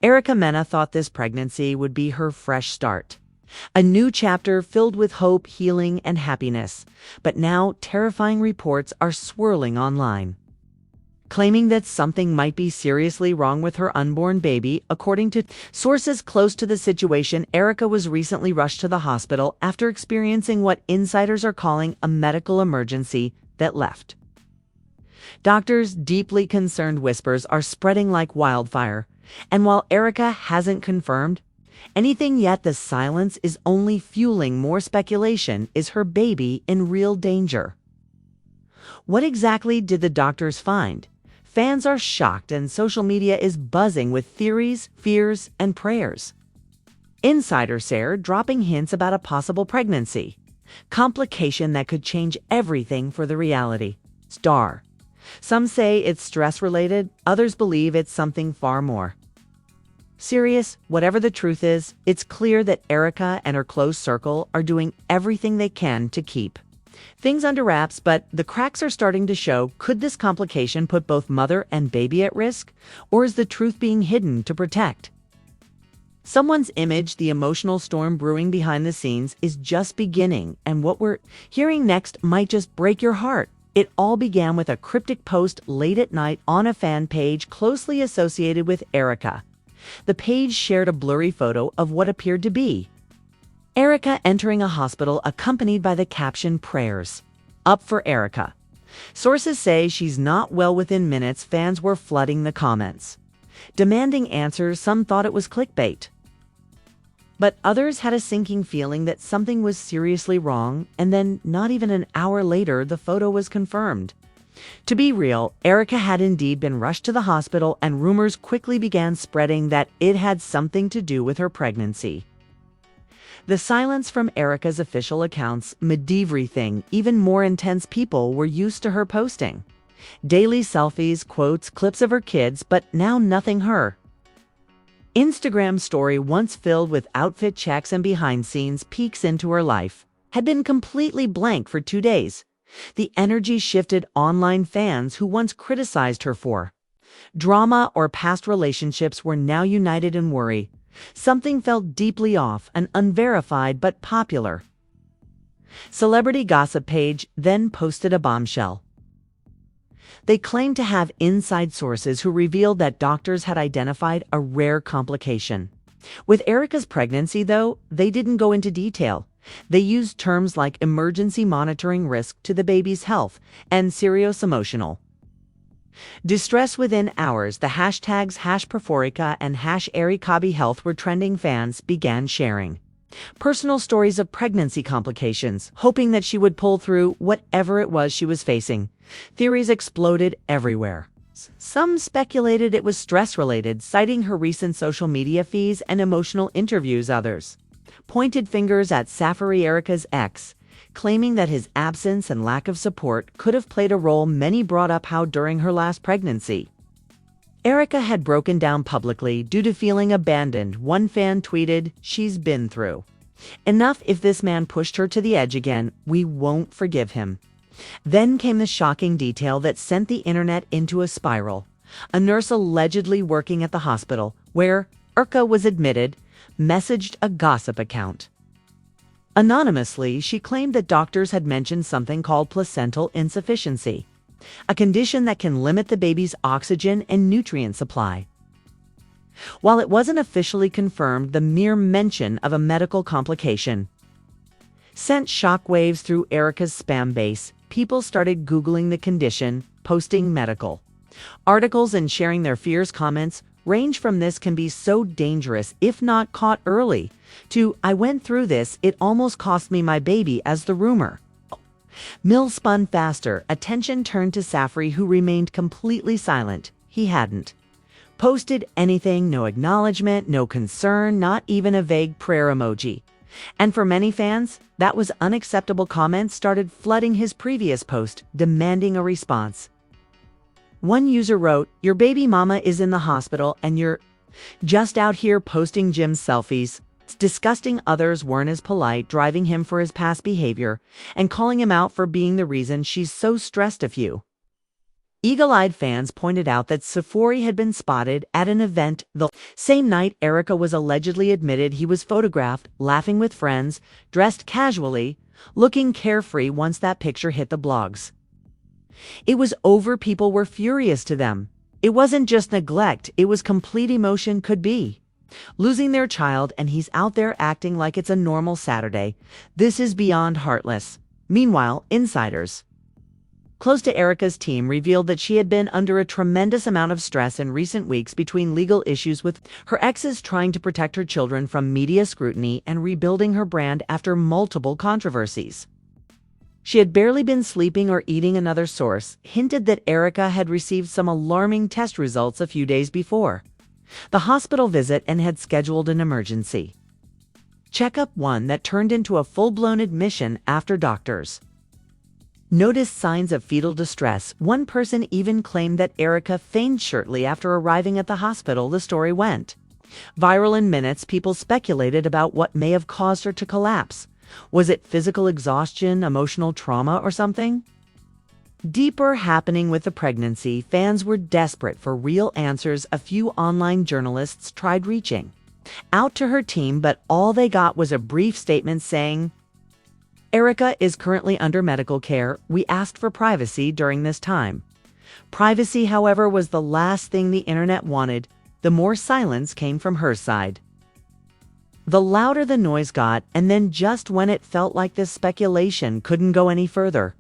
Erica Mena thought this pregnancy would be her fresh start. A new chapter filled with hope, healing, and happiness. But now terrifying reports are swirling online, claiming that something might be seriously wrong with her unborn baby. According to sources close to the situation, Erica was recently rushed to the hospital after experiencing what insiders are calling a medical emergency that left. Doctors' deeply concerned whispers are spreading like wildfire, and while Erica hasn't confirmed anything yet, the silence is only fueling more speculation. Is her baby in real danger? What exactly did the doctors find? Fans are shocked and social media is buzzing with theories, fears, and prayers. Insiders are dropping hints about a possible pregnancy complication that could change everything for the reality star. Some say it's stress-related, others believe it's something far more serious. Whatever the truth is, it's clear that Erica and her close circle are doing everything they can to keep things under wraps, but the cracks are starting to show. Could this complication put both mother and baby at risk, or is the truth being hidden to protect someone's image? The emotional storm brewing behind the scenes is just beginning, and what we're hearing next might just break your heart. It all began with a cryptic post late at night on a fan page closely associated with Erica. The page shared a blurry photo of what appeared to be Erica entering a hospital, accompanied by the caption, "Prayers up for Erica." Sources say she's not well. Within minutes, fans were flooding the comments, demanding answers. Some thought it was clickbait, but others had a sinking feeling that something was seriously wrong. And then, not even an hour later, the photo was confirmed to be real. Erica had indeed been rushed to the hospital, and rumors quickly began spreading that it had something to do with her pregnancy. The silence from Erica's official accounts made everything even more intense. People were used to her posting daily selfies, quotes, clips of her kids, but now nothing. Her Instagram story, once filled with outfit checks and behind-scenes peeks into her life, had been completely blank for 2 days. The energy shifted. Online fans who once criticized her for drama or past relationships were now united in worry. Something felt deeply off. An unverified but popular celebrity gossip page then posted a bombshell. They claimed to have inside sources who revealed that doctors had identified a rare complication with Erica's pregnancy. Though they didn't go into detail, they used terms like emergency monitoring, risk to the baby's health, and serious emotional distress. Within hours, the hashtags #Proforica and #EriCaBeHealth were trending. Fans began sharing personal stories of pregnancy complications, hoping that she would pull through whatever it was she was facing. Theories exploded everywhere. Some speculated it was stress-related, citing her recent social media feeds and emotional interviews. Others pointed fingers at Safari, Erica's ex, claiming that his absence and lack of support could have played a role. Many brought up how during her last pregnancy, Erica had broken down publicly due to feeling abandoned. One fan tweeted, "She's been through enough. If this man pushed her to the edge again, we won't forgive him." Then came the shocking detail that sent the internet into a spiral. A nurse allegedly working at the hospital where Erica was admitted messaged a gossip account anonymously. She claimed that doctors had mentioned something called placental insufficiency, a condition that can limit the baby's oxygen and nutrient supply. While it wasn't officially confirmed, the mere mention of a medical complication sent shockwaves through Erica's spam base. People started Googling the condition, posting medical articles, and sharing their fears. Comments range from "This can be so dangerous if not caught early" to "I went through this, it almost cost me my baby," as the rumor mill spun faster. Attention turned to Safari, who remained completely silent. He hadn't posted anything, no acknowledgement, no concern, not even a vague prayer emoji. And for many fans, that was unacceptable. Comments started flooding his previous post, demanding a response. One user wrote, "Your baby mama is in the hospital and you're just out here posting gym selfies." It's disgusting. Others weren't as polite, driving him for his past behavior and calling him out for being the reason she's so stressed. A few Eagle-eyed fans pointed out that Safori had been spotted at an event the same night Erica was allegedly admitted he was photographed laughing with friends, dressed casually, looking carefree once that picture hit the blogs. It was over. People were furious to them. It wasn't just neglect, it was complete emotion could be. Losing their child and he's out there acting like it's a normal Saturday. This is beyond heartless. Meanwhile, insiders close to Erica's team revealed that she had been under a tremendous amount of stress in recent weeks between legal issues with her exes trying to protect her children from media scrutiny and rebuilding her brand after multiple controversies. She had barely been sleeping or eating. Another source hinted that Erica had received some alarming test results a few days before the hospital visit and had scheduled an emergency checkup, one that turned into a full-blown admission after doctors noticed signs of fetal distress. One person even claimed that Erica fainted shortly after arriving at the hospital. The story went viral in minutes. People speculated about what may have caused her to collapse. Was it physical exhaustion, emotional trauma, or something deeper happening with the pregnancy? Fans were desperate for real answers. A few online journalists tried reaching out to her team, but all they got was a brief statement saying, "Erica is currently under medical care. We asked for privacy during this time." Privacy, however, was the last thing the internet wanted. The more silence came from her side, the louder the noise got. And then, just when it felt like this speculation couldn't go any further,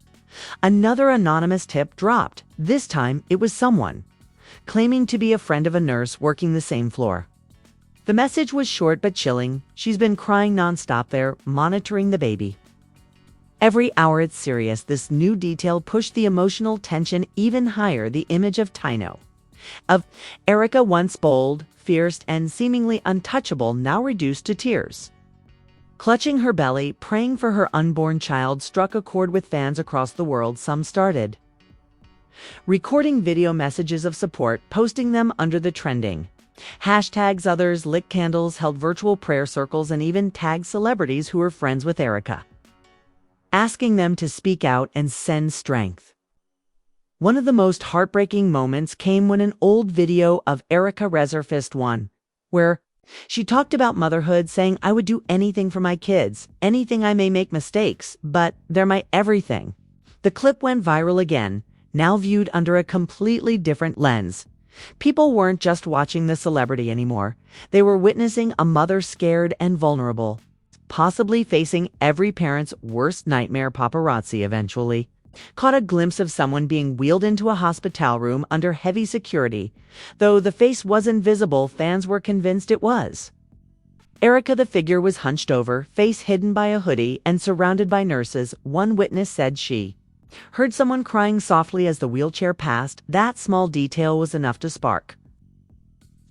another anonymous tip dropped. This time, it was someone claiming to be a friend of a nurse working the same floor. The message was short but chilling. "She's been crying nonstop there, monitoring the baby. Every hour it's serious." This new detail pushed the emotional tension even higher. The image of Tino, of Erica, once bold, fierce, and seemingly untouchable, now reduced to tears, clutching her belly, praying for her unborn child, struck a chord with fans across the world. Some started recording video messages of support, posting them under the trending hashtags. Others lit candles, held virtual prayer circles, and even tagged celebrities who were friends with Erica, asking them to speak out and send strength. One of the most heartbreaking moments came when an old video of Erica resurfaced, one where she talked about motherhood, saying, "I would do anything for my kids, anything. I may make mistakes, but they're my everything." The clip went viral again, now viewed under a completely different lens. People weren't just watching the celebrity anymore. They were witnessing a mother scared and vulnerable, possibly facing every parent's worst nightmare. Paparazzi eventually caught a glimpse of someone being wheeled into a hospital room under heavy security. Though the face wasn't visible, fans were convinced it was Erica. The figure was hunched over, face hidden by a hoodie, and surrounded by nurses. One witness said she heard someone crying softly as the wheelchair passed. That small detail was enough to spark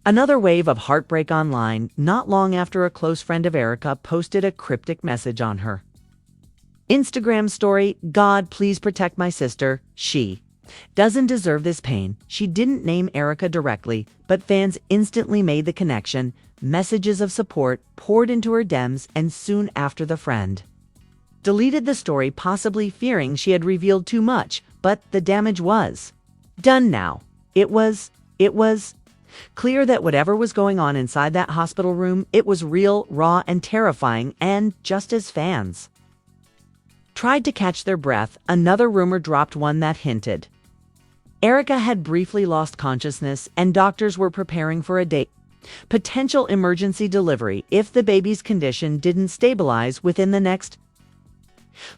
another wave of heartbreak online. Not long after, a close friend of Erica posted a cryptic message on her Instagram story: "God, please protect my sister. She doesn't deserve this pain." She didn't name Erica directly, but fans instantly made the connection. Messages of support poured into her DMs, and soon after, the friend deleted the story, possibly fearing she had revealed too much. But the damage was done now. It was clear that whatever was going on inside that hospital room, it was real, raw, and terrifying. And just as fans tried to catch their breath, another rumor dropped, one that hinted Erica had briefly lost consciousness and doctors were preparing for a potential emergency delivery if the baby's condition didn't stabilize within the next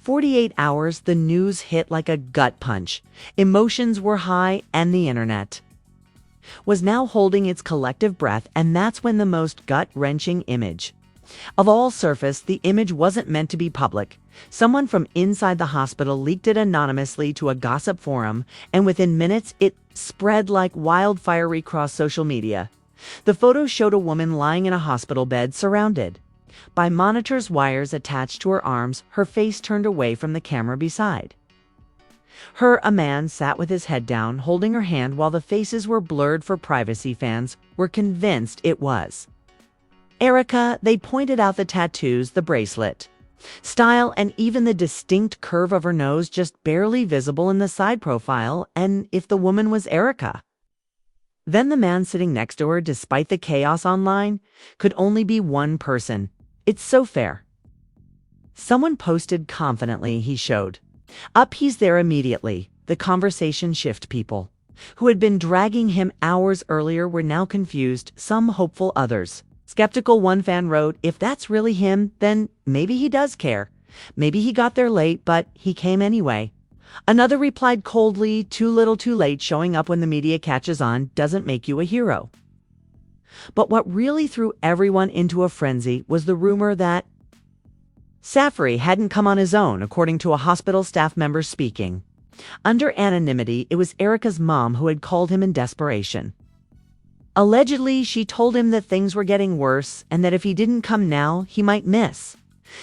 48 hours. The news hit like a gut punch. Emotions were high, and the internet was now holding its collective breath. And that's when the most gut-wrenching image of all surfaced. The image wasn't meant to be public. Someone from inside the hospital leaked it anonymously to a gossip forum, and within minutes it spread like wildfire across social media. The photo showed a woman lying in a hospital bed, surrounded by monitors, wires attached to her arms, her face turned away from the camera. Beside her, a man sat with his head down, holding her hand while the faces were blurred for privacy. Fans were convinced it was Erica. They pointed out the tattoos, the bracelet, Style and even the distinct curve of her nose just barely visible in the side profile, and if the woman was Erica. Then the man sitting next to her, despite the chaos online, could only be one person. It's so fair. Someone posted confidently, he showed. Up, he's there immediately. The conversation shift. People who had been dragging him hours earlier were now confused, some hopeful, others skeptical. One fan wrote, if that's really him, then maybe he does care. Maybe he got there late, but he came anyway. Another replied coldly, too little too late. Showing up when the media catches on doesn't make you a hero. But what really threw everyone into a frenzy was the rumor that Safari hadn't come on his own, according to a hospital staff member speaking. Under anonymity, it was Erica's mom who had called him in desperation. Allegedly, she told him that things were getting worse and that if he didn't come now, he might miss.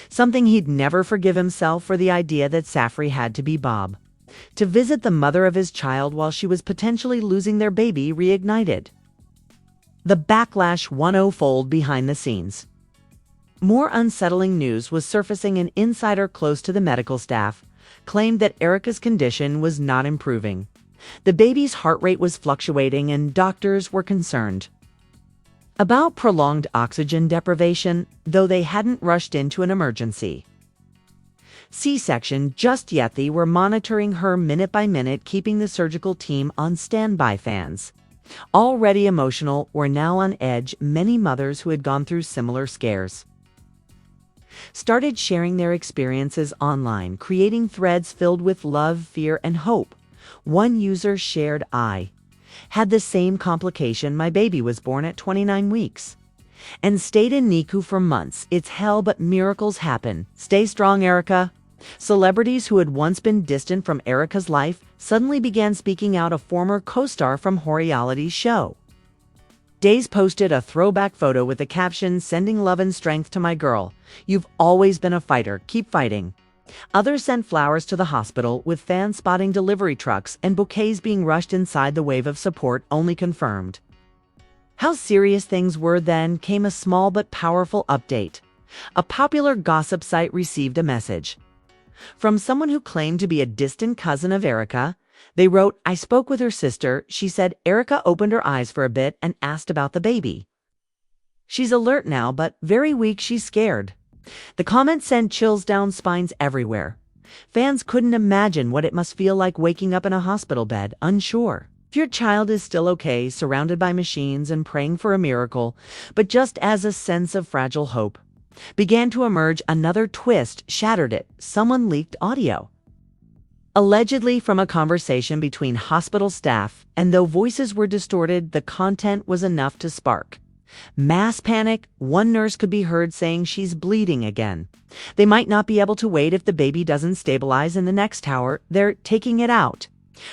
Something he'd never forgive himself for, the idea that Safari had to be Bob to visit the mother of his child while she was potentially losing their baby reignited the backlash 10-fold behind the scenes. More unsettling news was surfacing. An insider close to the medical staff claimed that Erica's condition was not improving. The baby's heart rate was fluctuating, and doctors were concerned about prolonged oxygen deprivation, though they hadn't rushed into an emergency C-section just yet. They were monitoring her minute by minute, keeping the surgical team on standby. Fans, already emotional, were now on edge. Many mothers who had gone through similar scares started sharing their experiences online, creating threads filled with love, fear, and hope. One user shared, I had the same complication. My baby was born at 29 weeks and stayed in NICU for months. It's hell, but miracles happen. Stay strong, Erica. Celebrities who had once been distant from Erica's life suddenly began speaking out. A former co-star from her reality show Days posted a throwback photo with the caption, sending love and strength to my girl. You've always been a fighter. Keep fighting. Others sent flowers to the hospital, with fans spotting delivery trucks and bouquets being rushed inside. The wave of support only confirmed how serious things were. Then came a small but powerful update. A popular gossip site received a message from someone who claimed to be a distant cousin of Erica. They wrote, I spoke with her sister. She said Erica opened her eyes for a bit and asked about the baby. She's alert now, but very weak. She's scared. The comment sent chills down spines everywhere. Fans couldn't imagine what it must feel like waking up in a hospital bed, unsure if your child is still okay, surrounded by machines and praying for a miracle. But just as a sense of fragile hope began to emerge, another twist shattered it. Someone leaked audio, allegedly from a conversation between hospital staff, and though voices were distorted, the content was enough to spark mass panic. One nurse could be heard saying she's bleeding again. They might not be able to wait if the baby doesn't stabilize in the next hour. They're taking it out.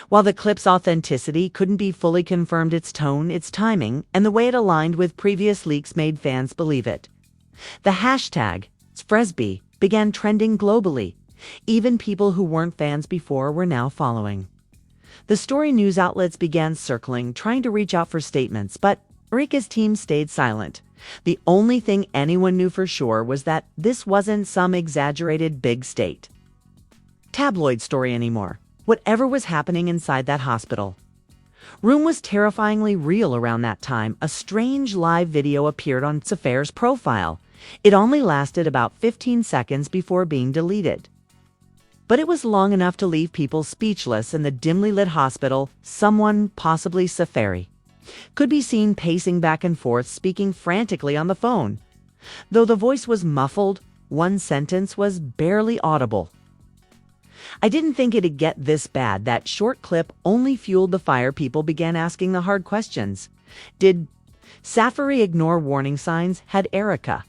While the clip's authenticity couldn't be fully confirmed, its tone, its timing, and the way it aligned with previous leaks made fans believe it. The hashtag #Fresby began trending globally. Even people who weren't fans before were now following the story. News outlets began circling, trying to reach out for statements, but Erica's team stayed silent. The only thing anyone knew for sure was that this wasn't some exaggerated big state tabloid story anymore. Whatever was happening inside that hospital room was terrifyingly real. Around that time, a strange live video appeared on Safar's profile. It only lasted about 15 seconds before being deleted. But it was long enough to leave people speechless. In the dimly lit hospital, someone, possibly Safari, could be seen pacing back and forth, speaking frantically on the phone. Though the voice was muffled, one sentence was barely audible. I didn't think it'd get this bad. That short clip only fueled the fire. People began asking the hard questions. Did Safari ignore warning signs? Had Erica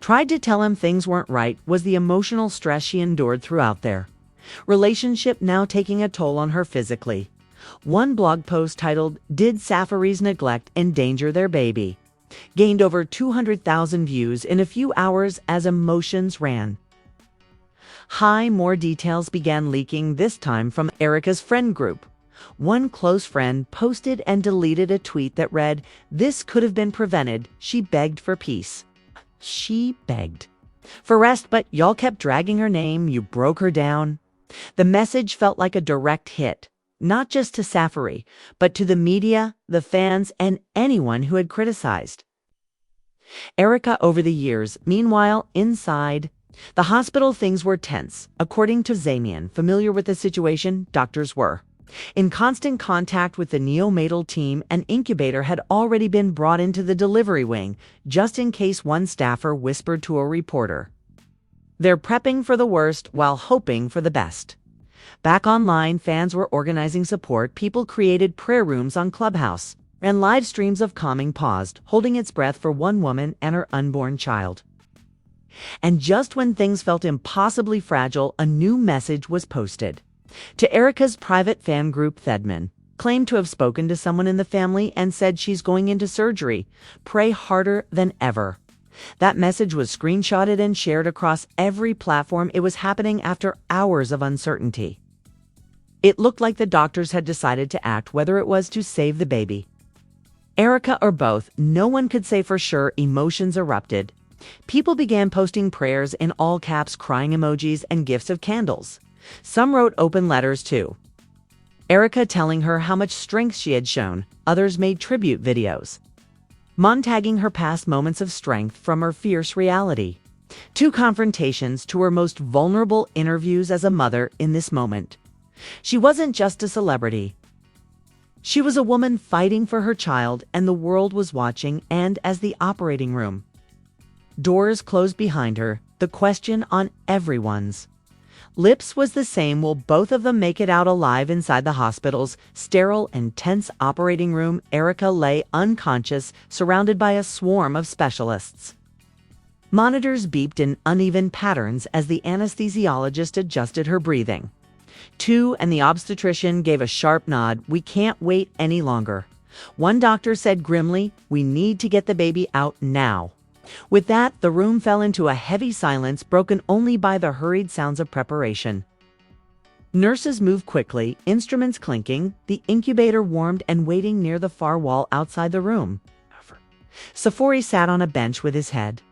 tried to tell him things weren't right? Was the emotional stress she endured throughout their relationship now taking a toll on her physically? One blog post titled, Did Safari's Neglect Endanger Their Baby?, gained over 200,000 views in a few hours as emotions ran high. More details began leaking, this time from Erica's friend group. One close friend posted and deleted a tweet that read, This could have been prevented. She begged for peace. She begged for rest, but y'all kept dragging her name, you broke her down. The message felt like a direct hit, not just to Safari, but to the media, the fans, and anyone who had criticized Erica over the years. Meanwhile, inside the hospital, things were tense. According to Zamian, familiar with the situation, doctors were in constant contact with the neonatal team. An incubator had already been brought into the delivery wing, just in case, one staffer whispered to a reporter. They're prepping for the worst while hoping for the best. Back online, fans were organizing support. People created prayer rooms on Clubhouse, and live streams of calming paused, holding its breath for one woman and her unborn child. And just when things felt impossibly fragile, a new message was posted. To Erica's private fan group, Thedman claimed to have spoken to someone in the family and said she's going into surgery. Pray harder than ever. That message was screenshotted and shared across every platform. It was happening after hours of uncertainty. It looked like the doctors had decided to act, whether it was to save the baby, Erica, or both. No one could say for sure. Emotions erupted. People began posting prayers in all caps, crying emojis, and gifts of candles. Some wrote open letters to Erica telling her how much strength she had shown. Others made tribute videos, montagging her past moments of strength from her fierce reality to confrontations, to her most vulnerable interviews as a mother. In this moment, she wasn't just a celebrity. She was a woman fighting for her child, and the world was watching. And as the operating room doors closed behind her, the question on everyone's lips was the same: will both of them make it out alive? Inside the hospital's sterile and tense operating room, Erica lay unconscious, surrounded by a swarm of specialists. Monitors beeped in uneven patterns as the anesthesiologist adjusted her breathing. And the obstetrician gave a sharp nod. We can't wait any longer. One doctor said grimly, we need to get the baby out now. With that, the room fell into a heavy silence, broken only by the hurried sounds of preparation. Nurses moved quickly, instruments clinking. The incubator warmed and waiting near the far wall outside the room. Safari sat on a bench with his head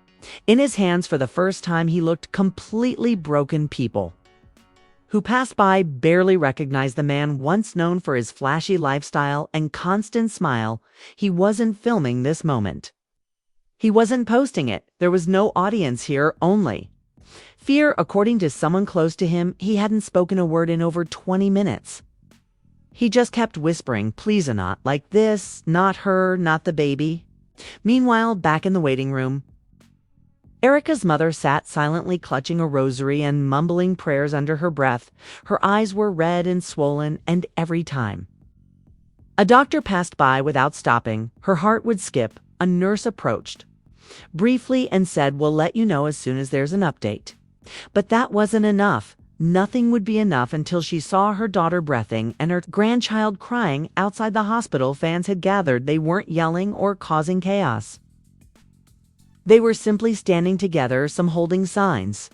in his hands. For the first time, he looked completely broken. People who passed by barely recognized the man once known for his flashy lifestyle and constant smile. He wasn't filming this moment. He wasn't posting it. There was no audience here, only fear. According to someone close to him, he hadn't spoken a word in over 20 minutes. He just kept whispering, please, not like this, not her, not the baby. Meanwhile, back in the waiting room, Erica's mother sat silently, clutching a rosary and mumbling prayers under her breath. Her eyes were red and swollen, and every time a doctor passed by without stopping, her heart would skip. A nurse approached briefly and said, we'll let you know as soon as there's an update. But that wasn't enough. Nothing would be enough until she saw her daughter breathing and her grandchild crying. Outside the hospital, fans had gathered. They weren't yelling or causing chaos. They were simply standing together, some holding signs,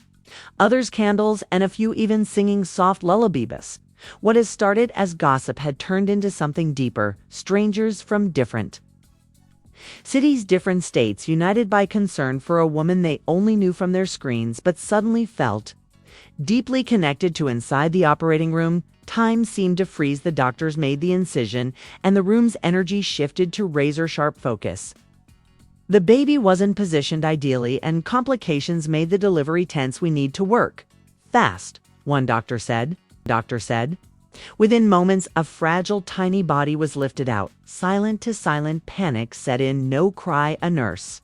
others candles, and a few even singing soft lullabies. What had started as gossip had turned into something deeper. Strangers from different cities, different states, united by concern for a woman they only knew from their screens, but suddenly felt deeply connected to. Inside the operating room, time seemed to freeze. The doctors made the incision, and the room's energy shifted to razor-sharp focus. The baby wasn't positioned ideally, and complications made the delivery tense. We need to work fast, one doctor said. Within moments, a fragile, tiny body was lifted out. Silent to silent, panic set in. No cry, a nurse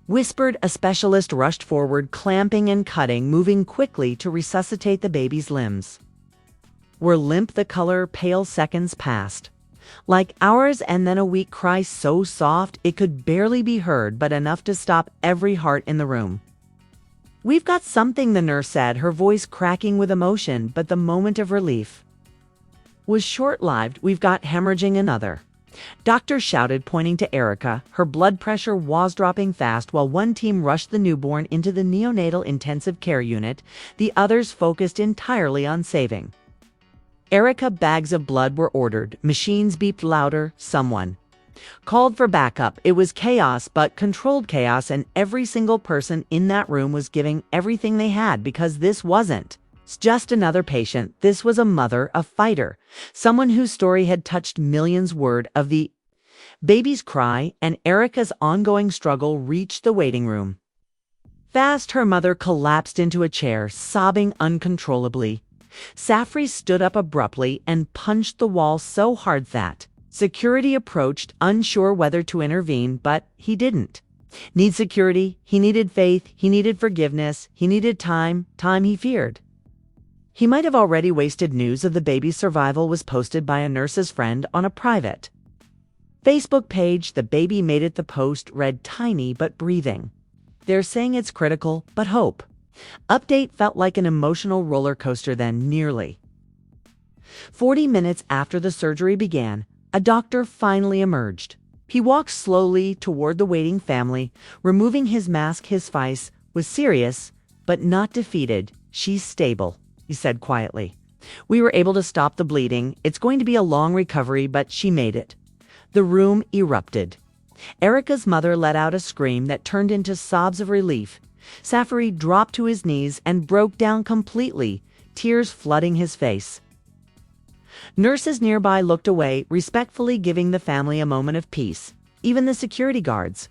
whispered. A specialist rushed forward, clamping and cutting, moving quickly to resuscitate the baby's limbs. Were limp, the color pale. Seconds passed, like hours, and then a weak cry, so soft it could barely be heard, but enough to stop every heart in the room. We've got something, the nurse said, her voice cracking with emotion, but the moment of relief was short-lived. We've got hemorrhaging, another doctor shouted, pointing to Erica. Her blood pressure was dropping fast. While one team rushed the newborn into the neonatal intensive care unit, the others focused entirely on saving Erica. Bags of blood were ordered. Machines beeped louder. Someone Called for backup. It was chaos, but controlled chaos, and every single person in that room was giving everything they had because this wasn't just another patient. This was a mother, a fighter, someone whose story had touched millions. Word of the baby's cry and Erica's ongoing struggle reached the waiting room. Fast, her mother collapsed into a chair, sobbing uncontrollably. Safri stood up abruptly and punched the wall so hard that security approached, unsure whether to intervene, but he didn't. Need security, he needed faith, he needed forgiveness, he needed time he feared. He might have already wasted. News of the baby's survival was posted by a nurse's friend on a private Facebook page. The baby made it. The post read, "Tiny but breathing. They're saying it's critical, but hope." Update felt like an emotional roller coaster. Then, nearly 40 minutes after the surgery began, a doctor finally emerged. He walked slowly toward the waiting family, removing his mask. His face was serious, but not defeated. "She's stable," he said quietly. "We were able to stop the bleeding. It's going to be a long recovery, but she made it." The room erupted. Erica's mother let out a scream that turned into sobs of relief. Safri dropped to his knees and broke down completely, tears flooding his face. Nurses nearby looked away, respectfully giving the family a moment of peace. Even the security guards,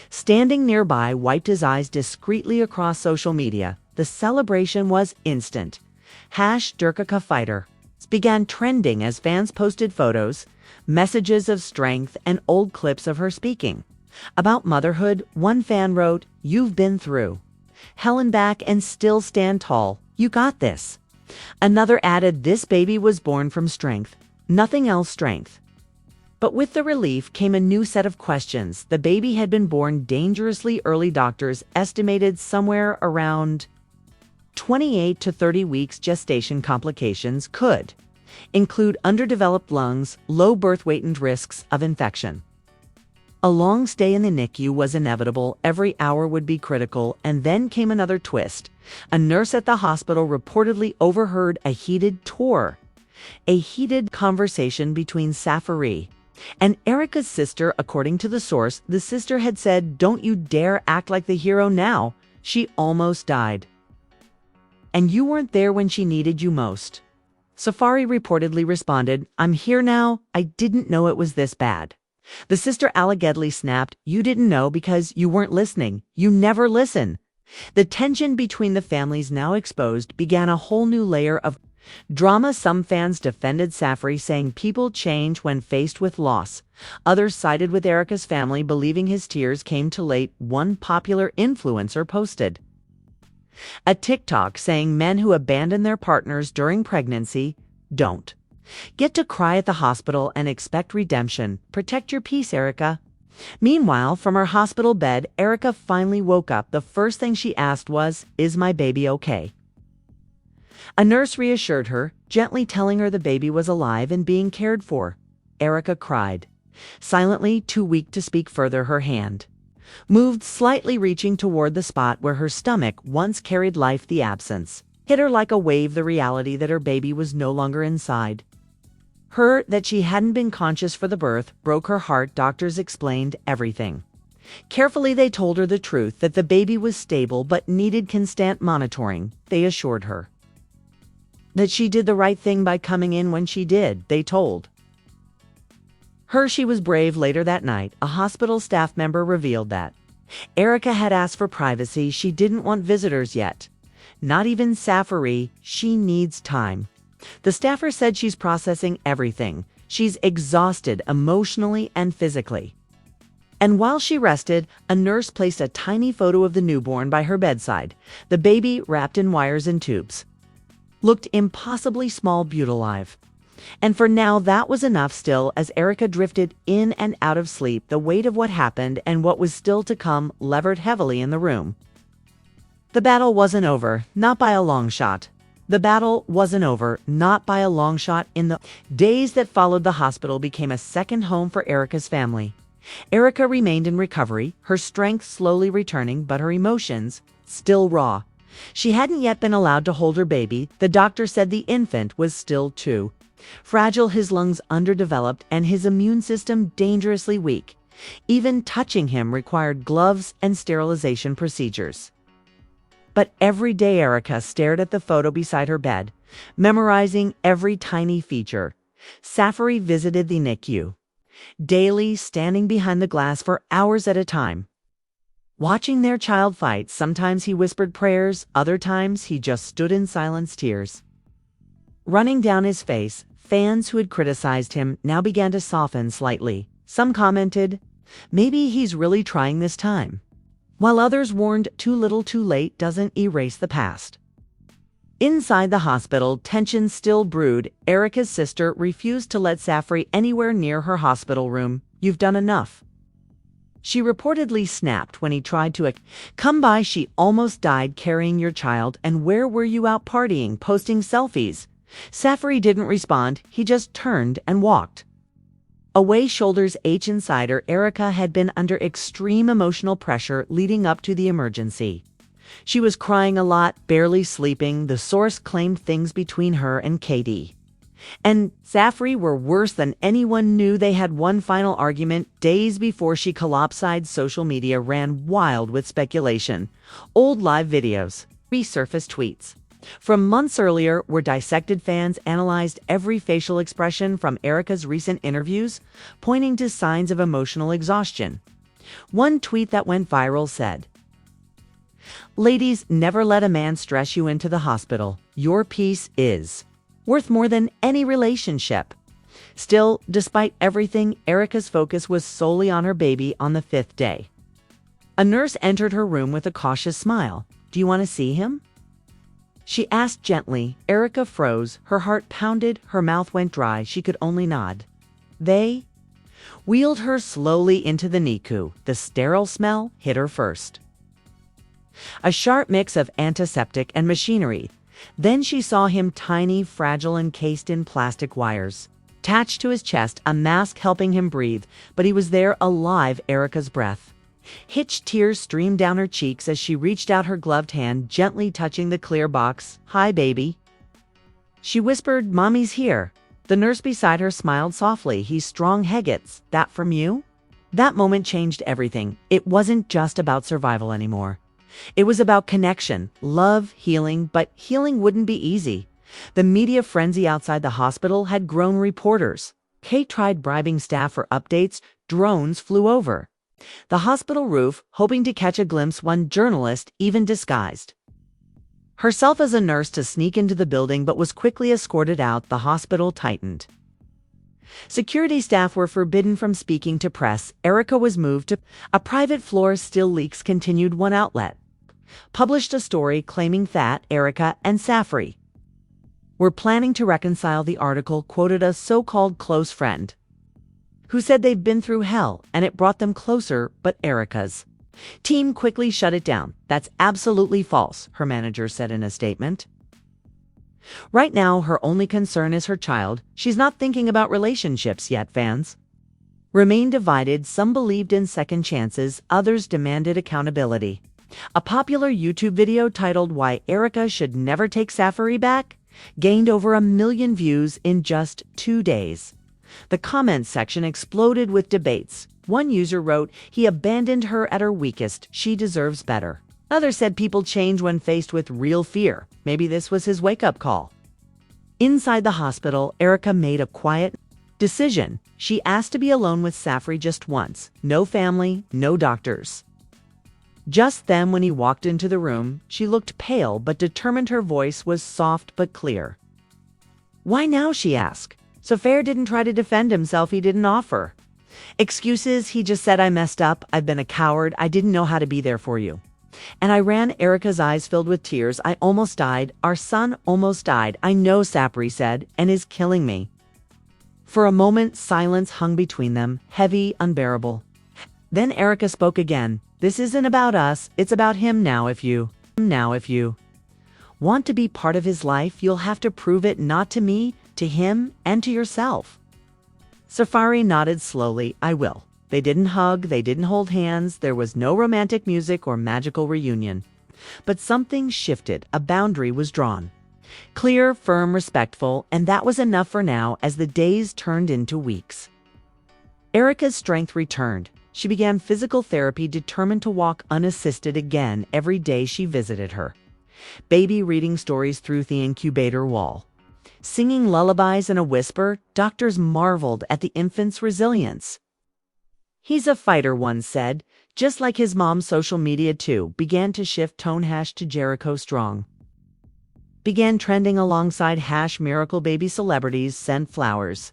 standing nearby, wiped his eyes discreetly. Across social media, the celebration was instant. #DurkakaFighter began trending as fans posted photos, messages of strength, and old clips of her speaking about motherhood. One fan wrote, "You've been through hell and back and still stand tall. You got this." Another added, "This baby was born from strength, nothing else. Strength." But with the relief came a new set of questions. The baby had been born dangerously early. Doctors estimated somewhere around 28 to 30 weeks. Gestation complications could include underdeveloped lungs, low birth weight, and risks of infection. A long stay in the NICU was inevitable. Every hour would be critical. And then came another twist. A nurse at the hospital reportedly overheard a heated conversation between Safari and Erica's sister. According to the source, the sister had said, "Don't you dare act like the hero now. She almost died. And you weren't there when she needed you most." Safari reportedly responded, "I'm here now. I didn't know it was this bad." The sister allegedly snapped, "You didn't know because you weren't listening. You never listen." The tension between the families, now exposed, began a whole new layer of drama. Some fans defended Safari, saying people change when faced with loss. Others sided with Erica's family, believing his tears came too late. One popular influencer posted a TikTok saying men who abandon their partners during pregnancy don't get to cry at the hospital and expect redemption. Protect your peace, Erica. Meanwhile, from her hospital bed, Erica finally woke up. The first thing she asked was, "Is my baby okay?" A nurse reassured her, gently telling her the baby was alive and being cared for. Erica cried. Silently, too weak to speak further, her hand moved slightly, reaching toward the spot where her stomach once carried life. The absence hit her like a wave. The reality that her baby was no longer inside her, that she hadn't been conscious for the birth, broke her heart. Doctors explained everything carefully. They told her the truth, that the baby was stable but needed constant monitoring. They assured her that she did the right thing by coming in when she did. They told her she was brave. Later that night, a hospital staff member revealed that Erica had asked for privacy. She didn't want visitors yet, not even Safari. She needs time. The staffer said she's processing everything. She's exhausted emotionally and physically. And while she rested, a nurse placed a tiny photo of the newborn by her bedside. The baby, wrapped in wires and tubes, looked impossibly small, beautiful, alive. And for now, that was enough. Still, as Erica drifted in and out of sleep, the weight of what happened and what was still to come levered heavily in the room. The battle wasn't over, not by a long shot. The battle wasn't over, not by a long shot. In the days that followed, the hospital became a second home for Erica's family. Erica remained in recovery, her strength slowly returning, but her emotions still raw. She hadn't yet been allowed to hold her baby. The doctor said the infant was still too Fragile, his lungs underdeveloped, and his immune system dangerously weak. Even touching him required gloves and sterilization procedures. But every day Erica stared at the photo beside her bed, memorizing every tiny feature. Safari visited the NICU, daily standing behind the glass for hours at a time. Watching their child fight, sometimes he whispered prayers, other times he just stood in silence, tears running down his face. Fans who had criticized him now began to soften slightly. Some commented, "Maybe he's really trying this time," while others warned too little too late doesn't erase the past. Inside the hospital, tension still brewed. Erica's sister refused to let Safari anywhere near her hospital room. "You've done enough." She reportedly snapped when he tried to come by. "She almost died carrying your child, and where were you out partying, posting selfies?" Safari didn't respond, he just turned and walked away, shoulders ached inside her. Erica had been under extreme emotional pressure leading up to the emergency. She was crying a lot, barely sleeping. The source claimed things between her and Katie and Safari were worse than anyone knew. They had one final argument days before she collapsed. Social media ran wild with speculation. Old live videos, resurfaced tweets from months earlier were dissected. Fans analyzed every facial expression from Erica's recent interviews, pointing to signs of emotional exhaustion. One tweet that went viral said, "Ladies, never let a man stress you into the hospital. Your peace is worth more than any relationship." Still, despite everything, Erica's focus was solely on her baby. On the 5th day, a nurse entered her room with a cautious smile. "Do you want to see him?" she asked gently. Erica froze, her heart pounded, her mouth went dry. She could only nod. They wheeled her slowly into the NICU. The sterile smell hit her first, a sharp mix of antiseptic and machinery. Then she saw him, tiny, fragile, encased in plastic wires, attached to his chest, a mask helping him breathe, but he was there, alive. Erica's breath hitched, tears streamed down her cheeks as she reached out her gloved hand, gently touching the clear box. "Hi, baby," she whispered. "Mommy's here." The nurse beside her smiled softly. "He's strong, Heggets. That from you?" That moment changed everything. It wasn't just about survival anymore. It was about connection, love, healing, but healing wouldn't be easy. The media frenzy outside the hospital had grown. Reporters, Kate tried bribing staff for updates. Drones flew over the hospital roof, hoping to catch a glimpse. One journalist even disguised herself as a nurse to sneak into the building, but was quickly escorted out. The hospital tightened. Security staff were forbidden from speaking to press. Erica was moved to a private floor. Still, leaks continued. One outlet published a story claiming that Erica and Safari were planning to reconcile. The article quoted a so-called close friend who said they've been through hell and it brought them closer, but Erica's team quickly shut it down. "That's absolutely false," her manager said in a statement. Right now, her only concern is her child. She's not thinking about relationships yet. Fans remained divided. Some believed in second chances, others demanded accountability. A popular YouTube video titled "Why Erica Should Never Take Safari Back" gained over 1 million views in just 2 days. The comments section exploded with debates. One user wrote, "He abandoned her at her weakest. She deserves better." Others said people change when faced with real fear. Maybe this was his wake-up call. Inside the hospital, Erica made a quiet decision. She asked to be alone with Safari just once. No family, no doctors. Just then, when he walked into the room, she looked pale but determined. Her voice was soft but clear. "Why now?" she asked. Safari didn't try to defend himself. He didn't offer excuses. He just said, "I messed up. I've been a coward. I didn't know how to be there for you. And I ran." Erica's eyes filled with tears. "I almost died. Our son almost died." "I know," Safari said, "and is killing me." For a moment, silence hung between them, heavy, unbearable. Then Erica spoke again. "This isn't about us. It's about him now. If you want to be part of his life, you'll have to prove it, not to me, to him, and to yourself." Safari nodded slowly. "I will." They didn't hug, they didn't hold hands, there was no romantic music or magical reunion. But something shifted, a boundary was drawn. Clear, firm, respectful, and that was enough for now as the days turned into weeks. Erica's strength returned. She began physical therapy, determined to walk unassisted again every day she visited her. Baby reading stories through the incubator wall. Singing lullabies in a whisper, doctors marveled at the infant's resilience. "He's a fighter," one said, just like his mom. Social media too began to shift tone. To Jericho Strong began trending alongside Miracle Baby. Celebrities sent flowers.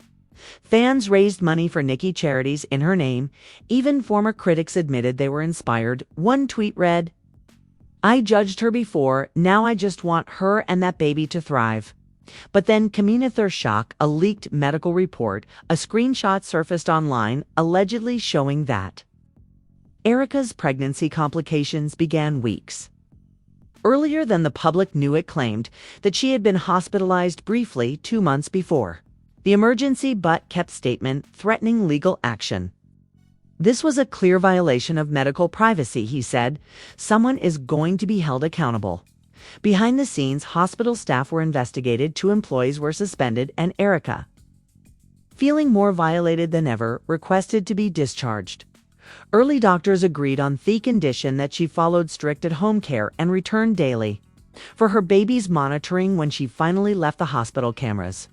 Fans raised money for Nikki charities in her name. Even former critics admitted they were inspired. One tweet read, "I judged her before, now I just want her and that baby to thrive." But then came their shock, a leaked medical report, a screenshot surfaced online, allegedly showing that Erica's pregnancy complications began weeks earlier than the public knew. It claimed that she had been hospitalized briefly 2 months before. The emergency but kept statement threatening legal action. "This was a clear violation of medical privacy," he said. "Someone is going to be held accountable." Behind the scenes, hospital staff were investigated, 2 employees were suspended, and Erica, feeling more violated than ever, requested to be discharged. Early doctors agreed on the condition that she followed strict at-home care and returned daily for her baby's monitoring. When she finally left the hospital, cameras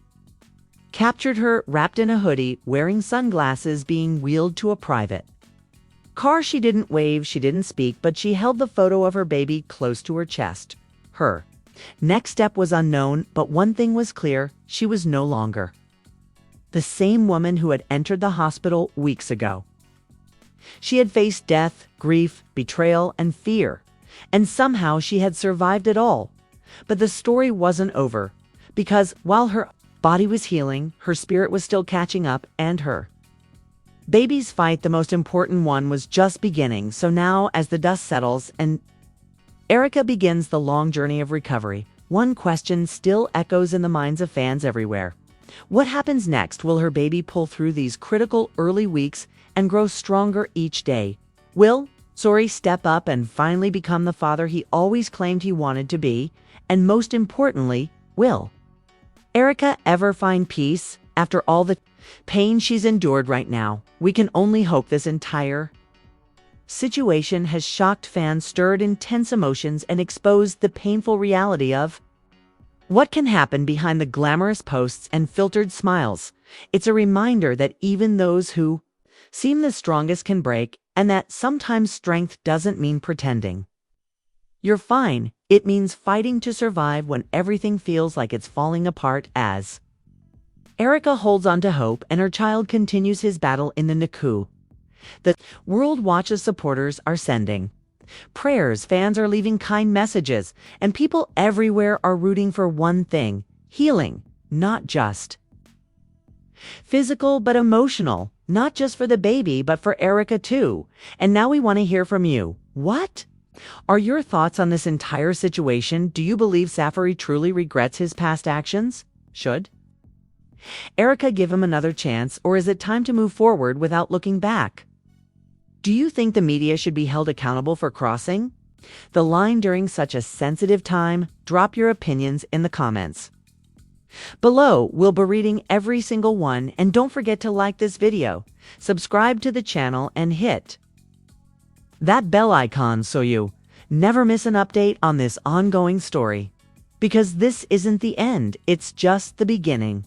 captured her wrapped in a hoodie, wearing sunglasses, being wheeled to a private car. She didn't wave, she didn't speak, but she held the photo of her baby close to her chest. Her next step was unknown, but one thing was clear: she was no longer the same woman who had entered the hospital weeks ago. She had faced death, grief, betrayal, and fear, and somehow she had survived it all. But the story wasn't over, because while her body was healing, her spirit was still catching up, and her baby's fight, the most important one, was just beginning. So now, as the dust settles and Erica begins the long journey of recovery, one question still echoes in the minds of fans everywhere. What happens next? Will her baby pull through these critical early weeks and grow stronger each day? Will Sori step up and finally become the father he always claimed he wanted to be? And most importantly, will Erica ever find peace after all the pain she's endured right now? We can only hope. This entire situation has shocked fans, stirred intense emotions, and exposed the painful reality of what can happen behind the glamorous posts and filtered smiles. It's a reminder that even those who seem the strongest can break, and that sometimes strength doesn't mean pretending you're fine. It means fighting to survive when everything feels like it's falling apart. As Erica holds on to hope and her child continues his battle in the NICU, the world watches. Supporters are sending prayers, fans are leaving kind messages, and people everywhere are rooting for one thing: healing, not just physical but emotional, not just for the baby but for Erica too. And now we want to hear from you. What are your thoughts on this entire situation? Do you believe Safari truly regrets his past actions? Should Erica give him another chance, or is it time to move forward without looking back? Do you think the media should be held accountable for crossing the line during such a sensitive time? Drop your opinions in the comments below. We'll be reading every single one, and don't forget to like this video, subscribe to the channel, and hit that bell icon so you never miss an update on this ongoing story. Because this isn't the end, it's just the beginning.